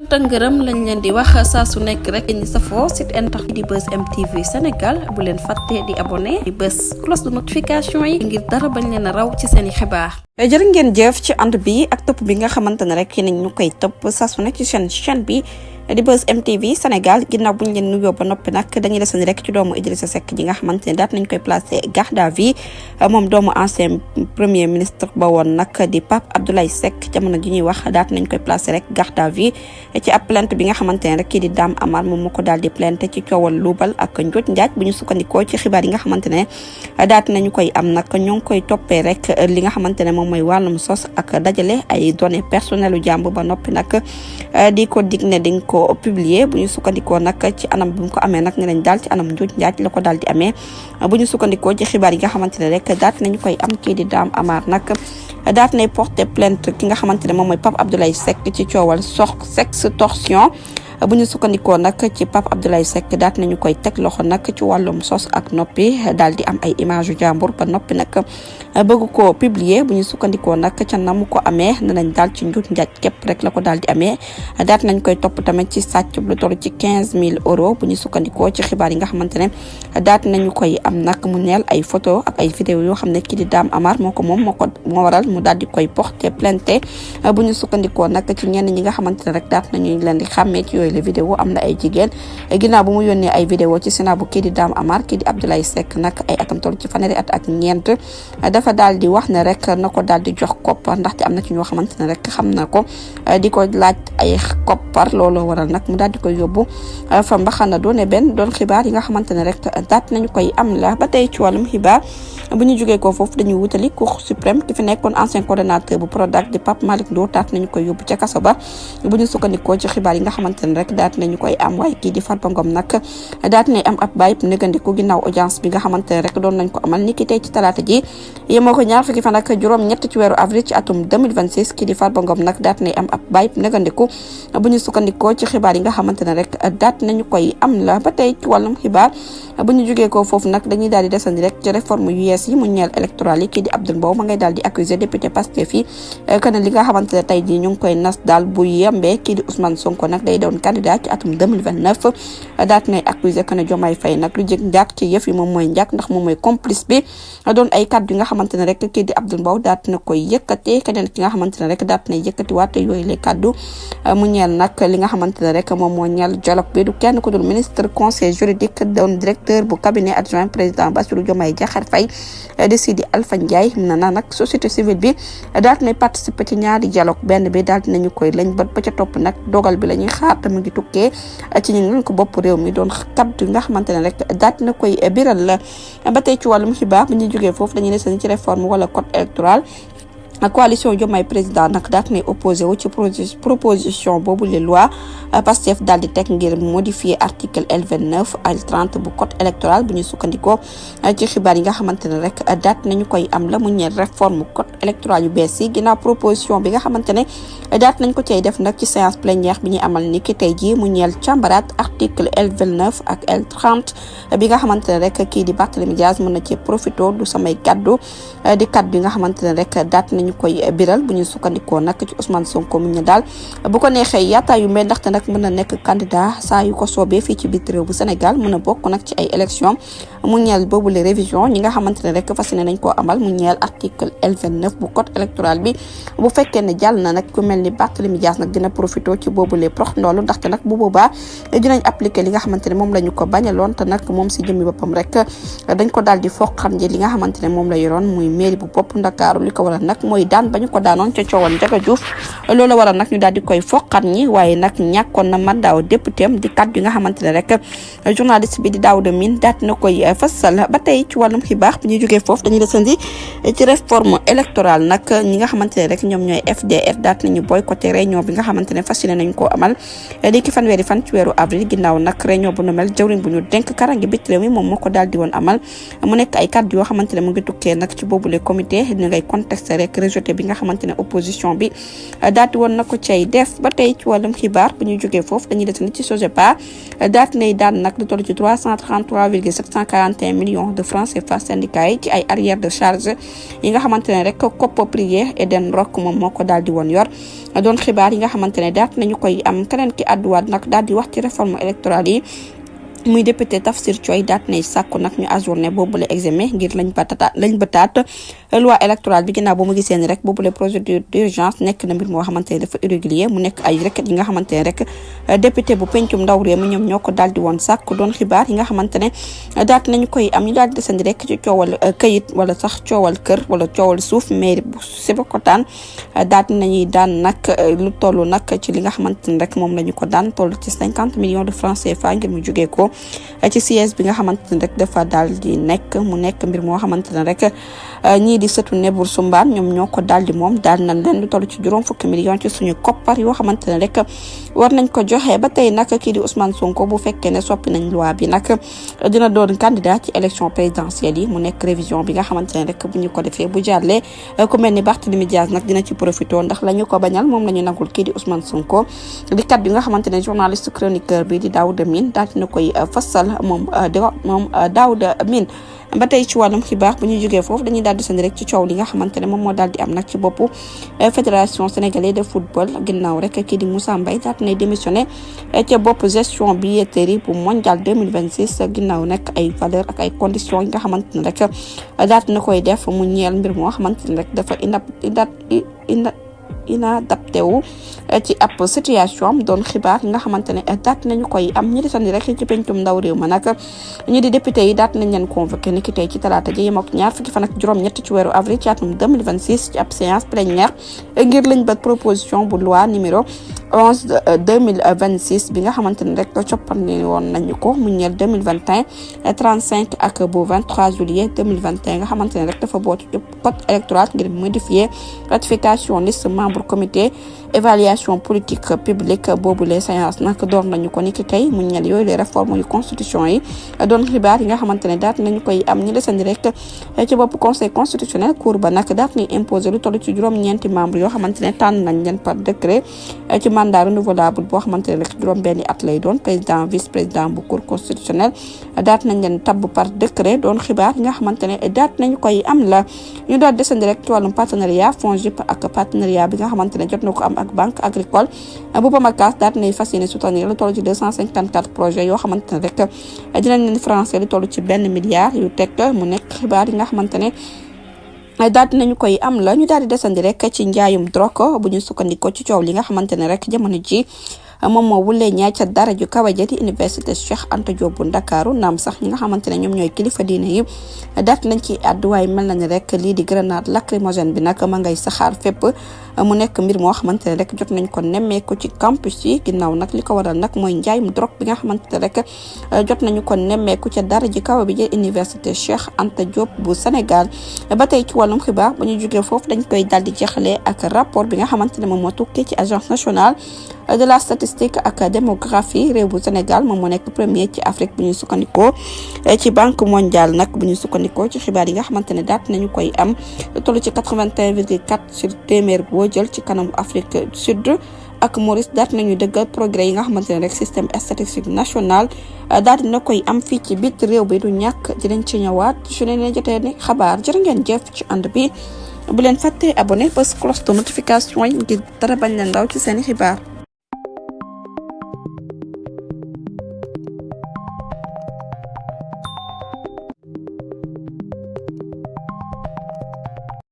tëngërëm lañ leen di wax saa su nekk rek ñi safoo site internet di Buzz MTV Sénégal bu leen fàtte di abonné di bës cloche de notification yi ngir dara bañ leen a raw ci seen i xibaar. jërë ngeen jëf ci ànd bi ak topp bi nga xamante ne rek yéen ñu koy topp saa su nekk ci chaîne bi di Buzz MTV Sénégal ginnaaw bu ñu leen nuyoo ba noppi nag dañuy desandi rek ci doomu Idrissa Seck ji nga xamante ne daat nañ koy placé garde à vue moom doomu ancien premier ministre ba woon nag di Pape Abdoulaye Seck jamono ji ñuy wax daat nañ koy placé rek garde à vue ci ab plainte bi nga xamante ne rek kii di Dame Amar moom moo ko daal di plainte ci coowal luubal ak njuuj njaaj bu ñu sukkandikoo ci xibaar yi nga xamante ne daat nañu koy am nag ñoo ngi koy toppee rek li nga xamante ne moom mooy wàllum sos ak dajale ay données personnelles u jàmbur ba noppi nag di ko dig ne dañ ko publier bu ñu sukkandikoo nag ci anam bi mu ko amee nag ne nañ daal ci anam njuuj njaaj la ko daal di amee bu ñu sukkandikoo ci xibaar yi nga xamante ne rek daat nañu koy am kii di Dame Amar nag daat nay porter plainte ki nga xamante ne moom mooy Pape Abdoulaye Seck ci coowal sextorsion bu ñu sukkandikoo nag ci Pape Abdoulaye Seck daat nañu koy teg loxo nag ci wàllum sos ak noppi daal di am ay image yu jàmbur ba noppi nag bëgg ko publier bu ñu sukkandikoo nag ca na mu ko amee danañ daal ci njuut njaaj képp rek la ko daal di amee daat nañ koy topp tamit ci sàcc lu toll ci 15 000 euros bu ñu sukkandikoo ci xibaar yi nga xamante ne daat nañu koy am nag mu neel ay photo ak ay vidéo yoo xam ne kii di Dame Amar moo waral mu daal di koy porter plainte bu ñu sukkandikoo nag ci ñenn ñi nga xamante ne rek daat nañu leen di xàmmee ci yooyu les vidéo am na ay jigéen ginnaaw bu mu yónnee ay vidéo ci Sénat bu kii di Dame Amar kii di Abdoulaye Seck nag ay atam toll ci fanweeri at ak ñeent dafa daal di wax ne rek na ko daal di jox koppar ndaxte am na ci ñoo xamante ne rek xam na ko di ko laaj ay koppar looloo waral nag mu daal di koy yóbbu fa mbaxana doone benn doon xibaar yi nga xamante ne rek daat nañu koy am la ba tey ci wàllum xibaar bu ñu jógee ko foofu dañuy wutali Cour suprême ki fi nekkoon ancien coordonnateur bu Prodac di Pape Malick Ndour daat nañu koy yóbbu ca kaso ba bu ñu sukkandikoo ci xibaar yi nga xamante ne rek daat nañu koy am waaye kii di Farba Ngom nag daat nay am ab bàyyib négandiku ginnaaw audience bi nga xamante ne rek doon nañ ko amal ni ki tey ci talaata ji yemoo ko ñaar fukki fan ak juróom ñett ci weeru avril ci atum 2026 kii di Farba Ngom nag daat nay am ab bàyyib négandiku bu ñu sukkandikoo ci xibaar yi nga xamante ne rek daat nañu koy am la ba tey ci wàllum xibaar bu ñu jógee ko foofu nag dañuy daal di desandi rek ci réforme yu yees yi mu ñeel électoral yi kii di Abdoul Mbow ma ngay daal di accuser député Pastef yi que ne li nga xamante ne tey jii ñu ngi koy nas daal bu yembee kii di Ousmane Sonko nag day doon candidat ci atum 2029 daat nay accuser que ne Diomaye Faye nag lu jëg njàkk ci yëf yi moom mooy njàkk ndax moom mooy complice bi doon ay kaddu yi nga xamante ne rek kii di Abdoul Mbow daat na koy yëkkate keneen ki nga xamante ne rek daat nay yëkkati waate yooyu les kaddu mu ñeel nag li nga xamante ne rek moom moo ñeel dialogue bi du kenn ku dul ministre conseil juridique doon directeur bu cabinet adjoint président Bassirou Diomaye Diakhar Faye di Sidi Alpha Ndiaye na nag société civile bi daat nay participer ci ñaari dialogue benn bi daal dinañu koy lañ ba ca topp nag dogal bi la ñuy xaar te mu ngi tukkee ci ñu ngi ko bopp réew mi doon kaddu nga xamante ne rek daat na koy biral la ba tey ci wàllum xibaar bu ñuy jógee foofu dañuy desandi ci réforme wala code électoral coalition Diomaye président nag daat nay opposé wu ci proposition boobu les loi Pastef daal di teg ngir modifier article L29 L30 bu code électoral bu ñu sukkandikoo ci xibaar yi nga xamante ne rek daat nañu koy am la mu ñeel réforme code électoral yu bees yi ginnaaw proposition bi nga xamante ne daat nañ ko cay def nag ci séance plénière bi ñuy amal ni ki tey jii mu ñeel càmbaraat article L29 ak L30 bi nga xamante ne rek kii di Barthélémy Dias mën na ci profito du samay kaddu di kaddu yi nga xamante ne rek daat nañu koy biral bu ñu sukkandikoo nag ci Ousmane Sonko mu ñu daal bu ko neexee yaataa yu mel ndaxte nag mën na nekk candidat saa yu ko soobee fii ci biir réew bu Sénégal mën a bokk nag ci ay élection mu ñeel boobu les révision ñi nga xamante ne rek fas yéene nañ koo amal mu ñeel article L29 bu code électoral bi bu fekkee ne jàll na nag ku mel ni Barthélémy Dias nag dina profité ci boobu les prox ndoolu ndaxte nag bu boobaa dinañ appliquer li nga xamante ne moom la ñu ko bañaloon te nag moom si jëmmi boppam rek dañ ko daal di foqan ji li nga xamante ne moom la yoroon muy mairie bu bopp Ndakaaru li ko waral nag mooy daan ba ñu ko daanoon ca coowal Ndiaga Diouf loolu waral nag ñu daal di koy foqat ñi waaye nag ñàkkoon na mandat député am di kaddu yi nga xamante ne rek journaliste bi di Daouda Mine daat na koy fësal ba tey ci wàllum xibaar bu ñu jógee foofu dañuy desandi ci réforme électorale nag ñi nga xamante ne rek ñoom ñooy FDR daat nañu boycotté réunion bi nga xamante ne fas yéene nañ koo amal léegi fanweeri fan ci weeru avril ginnaaw nag réunion bu nu mel jawriñ bu ñu dénk karange bit réew mi moom moo ko daal di woon amal mu nekk ay kaddu yoo xamante ne mu ngi tukkee nag ci boobule comité ñu ngay contesté rek rejeté bi nga xamante ne opposition bi daati woon na ko cay def. ba tey ci wàllum xibaar bu ñu jógee foofu dañuy des ci SOGEPA daati nay daan nag lu toll ci 333,741 millions de francs CFA syndicats yi ci ay arrière de charge yi nga xamante ne rek copropriétaire Eden Rock moom moo ko daal di woon yor. doon xibaar yi nga xamante ne daat nañu koy am keneen ki àdduwaat nag daal di wax ci réforme électorale yi muy député Tafsir Thioye daat nay sàkku nag ñu ajourné boobule examen ngir lañ bëtaat loi électorale bi ginnaaw ba mu gisee ni rek boobule procédure d'urgence nekk na mbir moo xamante ne dafa irrégulier mu nekk ay requêtes yi nga xamante ne rek député bu pencum ndaw réew mi ñoom ñoo ko daal di woon sàkku. doon xibaar yi nga xamante ne daat nañu koy am ñu daal di desandi rek ci coowal këyit wala sax coowal kër wala coowal suuf mairie bu Sébikotane daat nañuy daan nag lu toll nag ci li nga xamante ne rek moom la ñu ko daan toll ci 50 millions de francs CFA ngir mu jógee ko ci siège bi nga xamante ne rek dafa daal di nekk mu nekk mbir moo xamante ne rek ñii di sëtu Nebur Sumbaan ñoom ñoo ko daal di moom daal na leen lu toll ci juróom fukki millions ci suñu koppar yoo xamante ne rek war nañ ko joxe. ba tey nag kii di Ousmane Sonko bu fekkee ne soppi nañ loi bi nag dina doon candidat ci élection présidentielle yi mu nekk révision bi nga xamante ne rek bu ñu ko defee bu jàllee ku mel ni Barthélémy Dias nag dina ci profité ndax la ñu ko bañal moom la ñu nagul kii di Ousmane Sonko di kat bi nga xamante ne journaliste chroniqueur bi di Daouda Mine daal dina koy fasal moom Daouda Mine. ba tey ci wàllum xibaar bu ñu jógee foofu dañuy daal di sandi rek ci coow li nga xamante ne moom moo daal di am nag ci boppu fédération sénégalaise de football ginnaaw rek kii di Moussa Mbaye daal di démissionné ca bopp gestion billetterie bu mondial 2026 ginnaaw nag ay valeur ak ay conditions yi nga xamante ne rek daal na koy def mu ñeel mbir moo xamante ne rek dafa inadapté wu ci ab situation am. doon xibaar yi nga xamante ne daat nañu koy am ñi desandi rek ci pencum ndaw réew ma nag ñi di député yi daat nañ leen convoqué ni ki tey ci talaata ji yem ak ñaar fukki fan ak juróom-ñett ci weeru avril ci atum 2026 ci ab séance plénière ngir lañ ba proposition bu loi numéro 11 2026 bi nga xamante ne rek coppandi woon nañu ko mu ñeel 2021 35 ak bu 23 juillet 2021 nga xamante ne rek dafa bootu ci code électoral ngir modifier ratification liste membre comité évaluation politique publique boobu les séances nag door nañu ko ni ki tey mu ñeel yooyu les réformes yu constitution yi. doon xibaar yi nga xamante ne daat nañu koy am ñi desandi rek ci bopp conseil constitutionnel cour ba nag daat nañ imposer lu toll ci juróom-ñeenti membre yoo xamante ne tànn nañ leen par décret ci mandat renouvelable boo xamante ne rek juróom-benni at lay doon président vice président bu cour constitutionnel daat nañ leen tabb par décret. doon xibaar yi nga xamante ne daat nañu koy am la ñu daal desandi rek ci wàllum partenariat FONGIP ak partenariat bi nga xamante ne jot na ko am ak banque agricole bu Pamacas daat nay fas yéene soutenir lu toll ci 254 projets yoo xamante ne rek dinañ leen financé lu toll ci 1 milliard yu teg mu nekk xibaar yi nga xamante ne daal di nañu koy am la ñu daal di desandi rek ci njaayum drogue bu ñu sukkandikoo ci coow li nga xamante ne rek jamono ji moom moo wulee ñaay ca dara ju kaw a jëti université Cheikh Anta Diop bu Ndakaaru naam sax ñi nga xamante ne ñoom ñooy kilifa diine yi daat nañ ci àddu waaye mel na ni rek lii di grenade lacrymogène bi nag ma ngay saxaar fépp mu nekk mbir moo xamante ne rek jot nañ ko nemmeeku ci campus yi ginnaaw nag li ko waral nag mooy njaayum drogue bi nga xamante ne rek jot nañu ko nemmeeku ca dara ji kaw bi jël université Cheikh Anta Diop bu Sénégal. ba tey ci wàllum xibaar bu ñu jógee foofu dañ koy daal di jeexalee ak rapport bi nga xamante ne moom moo tukkee ci agence nationale de la statistique ak démographie réew bu Sénégal moom moo nekk premier ci Afrique bu ñu sukkandikoo ci banque mondiale nag bu ñu sukkandikoo ci xibaar yi nga xamante ne daat nañu koy am toll ci 81,4 sur téeméer boo jël ci kanam Afrique du Sud ak Maurice daat nañu dëggal progrès yi nga xamante ne rek système statistique national daal dina koy am fii ci biir réew bi du ñàkk dinañ ci ñëwaat su ne jotee ni xabaar jërë ngeen jëf ci ànd bi bu leen fàtte abonné bës cloche de notification yi ngir dara bañ leen daw ci seeni xibaar.